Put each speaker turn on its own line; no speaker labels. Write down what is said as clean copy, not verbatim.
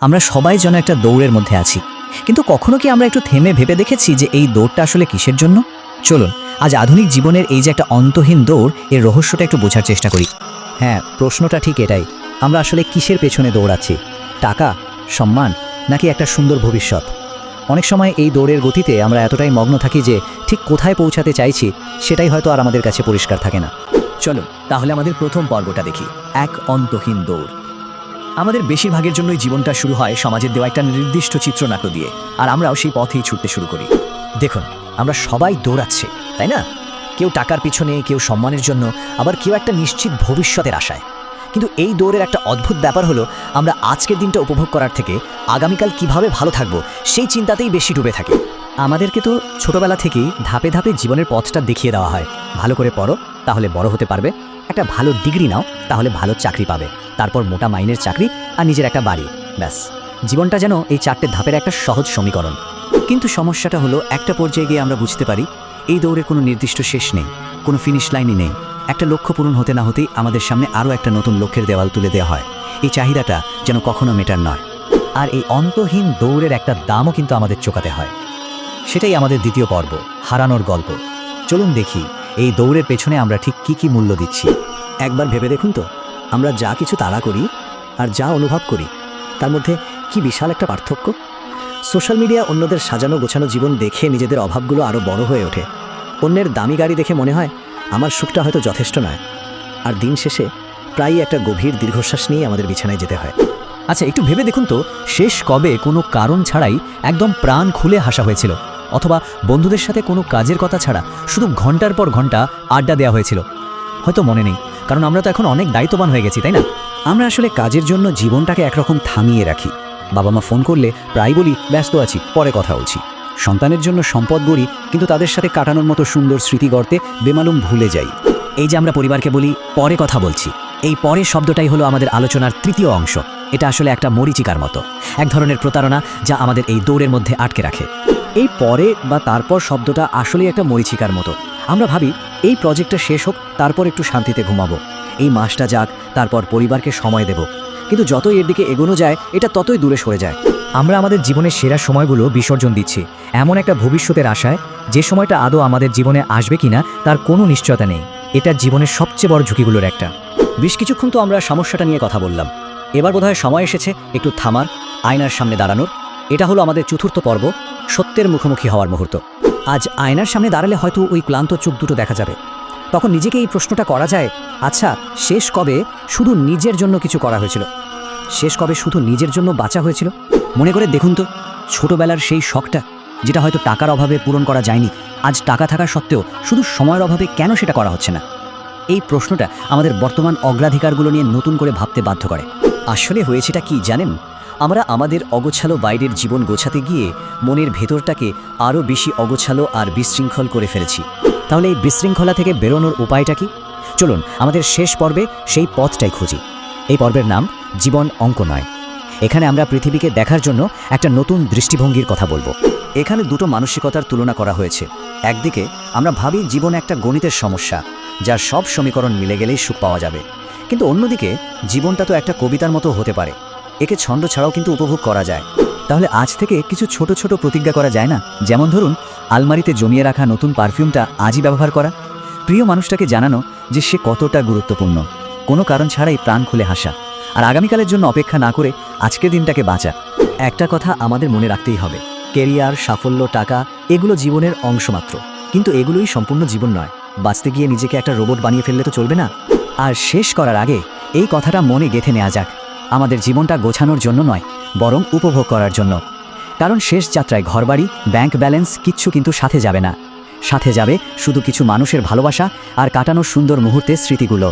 আমরা সবাই যেন একটা দৌড়ের মধ্যে আছি, কিন্তু কখনো কি আমরা একটু থেমে ভেবে দেখেছি যে এই দৌড়টা আসলে কিসের জন্য? চলুন আজ আধুনিক জীবনের এই যে একটা অন্তহীন দৌড়, এর রহস্যটা একটু বোঝার চেষ্টা করি।
হ্যাঁ, প্রশ্নটা ঠিক এটাই। আমরা আসলে কিসের পেছনে দৌড়াচ্ছি? টাকা, সম্মান, নাকি একটা সুন্দর ভবিষ্যৎ? অনেক সময় এই দৌড়ের গতিতে আমরা এতটাই মগ্ন থাকি যে ঠিক কোথায় পৌঁছাতে চাইছি সেটাই হয়তো আর আমাদের কাছে পরিষ্কার থাকে না।
চলুন তাহলে আমাদের প্রথম পর্বটা দেখি, এক অন্তহীন দৌড়। আমাদের বেশিরভাগের জন্যই জীবনটা শুরু হয় সমাজের দেওয়া একটা নির্দিষ্ট চিত্রনাট্য দিয়ে, আর আমরাও সেই পথেই ছুটতে শুরু করি। দেখুন, আমরা সবাই দৌড়াচ্ছে, তাই না? কেউ টাকার পিছনে, কেউ সম্মানের জন্য, আবার কেউ একটা নিশ্চিত ভবিষ্যতের আশায়। কিন্তু এই দৌড়ের একটা অদ্ভুত ব্যাপার হলো, আমরা আজকের দিনটা উপভোগ করার থেকে আগামীকাল কিভাবে ভালো থাকবো সেই চিন্তাতেই বেশি ডুবে থাকি। আমাদেরকে তো ছোটবেলা থেকেই ধাপে ধাপে জীবনের পথটা দেখিয়ে দেওয়া হয়। ভালো করে পড়ো, তাহলে বড় হতে পারবে। একটা ভালো ডিগ্রি নাও, তাহলে ভালো চাকরি পাবে। তারপর মোটা মাইনের চাকরি আর নিজের একটা বাড়ি। ব্যাস, জীবনটা যেন এই 4টে ধাপের একটা সহজ সমীকরণ। কিন্তু সমস্যাটা হলো, একটা পর্যায়ে গিয়ে আমরা বুঝতে পারি এই দৌড়ের কোনো নির্দিষ্ট শেষ নেই, কোনো ফিনিশ লাইনই নেই। একটা লক্ষ্য পূরণ হতে না হতেই আমাদের সামনে আরও একটা নতুন লক্ষ্যের দেওয়াল তুলে দেওয়া হয়। এই চাহিদাটা যেন কখনো মেটার নয়। আর এই অন্তহীন দৌড়ের একটা দামও কিন্তু আমাদের চোকাতে হয়। সেটাই আমাদের দ্বিতীয় পর্ব, হারানোর গল্প। চলুন দেখি এই দৌড়ের পেছনে আমরা ঠিক কি মূল্য দিচ্ছি।
একবার ভেবে দেখুন তো, আমরা যা কিছু তাড়া করি আর যা অনুভব করি, তার মধ্যে কি বিশাল একটা পার্থক্য। সোশ্যাল মিডিয়া অন্যদের সাজানো গোছানো জীবন দেখে নিজেদের অভাবগুলো আরও বড় হয়ে ওঠে। অন্যের দামি গাড়ি দেখে মনে হয় আমার সুখটা হয়তো যথেষ্ট নয়। আর দিন শেষে প্রায়ই একটা গভীর দীর্ঘশ্বাস নিয়ে আমাদের বিছানায় যেতে হয়।
আচ্ছা, একটু ভেবে দেখুন তো, শেষ কবে কোনো কারণ ছাড়াই একদম প্রাণ খুলে হাসা হয়েছিল? অথবা বন্ধুদের সাথে কোনো কাজের কথা ছাড়া শুধু ঘন্টার পর ঘন্টা আড্ডা দেওয়া হয়েছিল? হয়তো মনে নেই, কারণ আমরা তো এখন অনেক দায়িত্ববান হয়ে গেছি, তাই না?
আমরা আসলে কাজের জন্য জীবনটাকে একরকম থামিয়ে রাখি। বাবা মা ফোন করলে প্রায় বলি ব্যস্ত আছি, পরে কথা বলছি। সন্তানের জন্য সম্পদ গড়ি, কিন্তু তাদের সাথে কাটানোর মতো সুন্দর স্মৃতি গড়তে বেমালুম ভুলে যাই।
এই যে আমরা পরিবারকে বলি পরে কথা বলছি, এই পরে শব্দটাই হলো আমাদের আলোচনার তৃতীয় অংশ। এটা আসলে একটা মরীচিকার মতো, এক ধরনের প্রতারণা যা আমাদের এই দৌড়ের মধ্যে আটকে রাখে।
এই পরে বা তারপর শব্দটা আসলেই একটা মরীচিকার মতো। আমরা ভাবি এই প্রজেক্টটা শেষ হোক, তারপর একটু শান্তিতে ঘুমাবো, এই মাসটা যাক, তারপর পরিবারকে সময় দেব। কিন্তু যতই এর দিকে এগোনো যায়, এটা ততই দূরে সরে যায়।
আমরা আমাদের জীবনের সেরা সময়গুলো বিসর্জন দিচ্ছি এমন একটা ভবিষ্যতের আশায়, যে সময়টা আদৌ আমাদের জীবনে আসবে কিনা তার কোনো নিশ্চয়তা নেই। এটা জীবনের সবচেয়ে বড় ঝুঁকিগুলোর একটা।
বেশ কিছুক্ষণ তো আমরা সমস্যাটা নিয়ে কথা বললাম। এবার বোধহয় সময় এসেছে একটু থামার, আয়নার সামনে দাঁড়ানোর। এটা হলো আমাদের চতুর্থ পর্ব, সত্যের মুখোমুখি হওয়ার মুহূর্ত। আজ আয়নার সামনে দাঁড়ালে হয়তো ওই ক্লান্ত চোখ দুটো দেখা যাবে। তখন নিজেকে এই প্রশ্নটা করা যায়, আচ্ছা, শেষ কবে শুধু নিজের জন্য কিছু করা হয়েছিল? শেষ কবে শুধু নিজের জন্য বাঁচা হয়েছিল? মনে করে দেখুন তো, ছোটবেলার সেই শখটা, যেটা হয়তো টাকার অভাবে পূরণ করা যায়নি, আজ টাকা থাকা সত্ত্বেও শুধু সময়ের অভাবে কেন সেটা করা হচ্ছে না? এই প্রশ্নটা আমাদের বর্তমান অগ্রাধিকারগুলো নিয়ে নতুন করে ভাবতে বাধ্য করে। আসলে হয়েছেটা কি জানেন? আমরা আমাদের অগোছালো বাইরের জীবন গোছাতে গিয়ে মনের ভেতরটাকে আরও বেশি অগোছালো আর বিশৃঙ্খল করে ফেলেছি। তাহলে এই বিশৃঙ্খলা থেকে বেরোনোর উপায়টা কি? চলুন আমাদের শেষ পর্বে সেই পথটাই খুঁজি। এই পর্বের নাম জীবন অঙ্ক নয়। এখানে আমরা পৃথিবীকে দেখার জন্য একটা নতুন দৃষ্টিভঙ্গির কথা বলবো। এখানে দুটো মানসিকতার তুলনা করা হয়েছে। একদিকে আমরা ভাবি জীবন একটা গণিতের সমস্যা, যার সব সমীকরণ মিলে গেলেই সুখ পাওয়া যাবে। কিন্তু অন্যদিকে জীবনটা তো একটা কবিতার মতো হতে পারে, একে ছন্দ ছাড়াও কিন্তু উপভোগ করা যায়। তাহলে আজ থেকে কিছু ছোট ছোট প্রতিজ্ঞা করা যায় না? যেমন ধরুন, আলমারিতে জমিয়ে রাখা নতুন পারফিউমটা আজই ব্যবহার করা, প্রিয় মানুষটাকে জানানো যে সে কতটা গুরুত্বপূর্ণ, কোনো কারণ ছাড়াই প্রাণ খুলে হাসা, আর আগামীকালের জন্য অপেক্ষা না করে আজকের দিনটাকে বাঁচা। একটা কথা আমাদের মনে রাখতেই হবে, কেরিয়ার, সাফল্য, টাকা এগুলো জীবনের অংশ মাত্র, কিন্তু এগুলোই সম্পূর্ণ জীবন নয়। বাঁচতে গিয়ে নিজেকে একটা রোবট বানিয়ে ফেললে তো চলবে না। আর শেষ করার আগে এই কথাটা মনে গেঁথে নেওয়া যাক, আমাদের জীবনটা গোছানোর জন্য নয়, বরং উপভোগ করার জন্য। কারণ শেষ যাত্রায় ঘরবাড়ি, ব্যাংক ব্যালেন্স কিচ্ছু কিন্তু সাথে যাবে না। সাথে যাবে শুধু কিছু মানুষের ভালোবাসা আর কাটানোর সুন্দর মুহূর্তের স্মৃতিগুলো।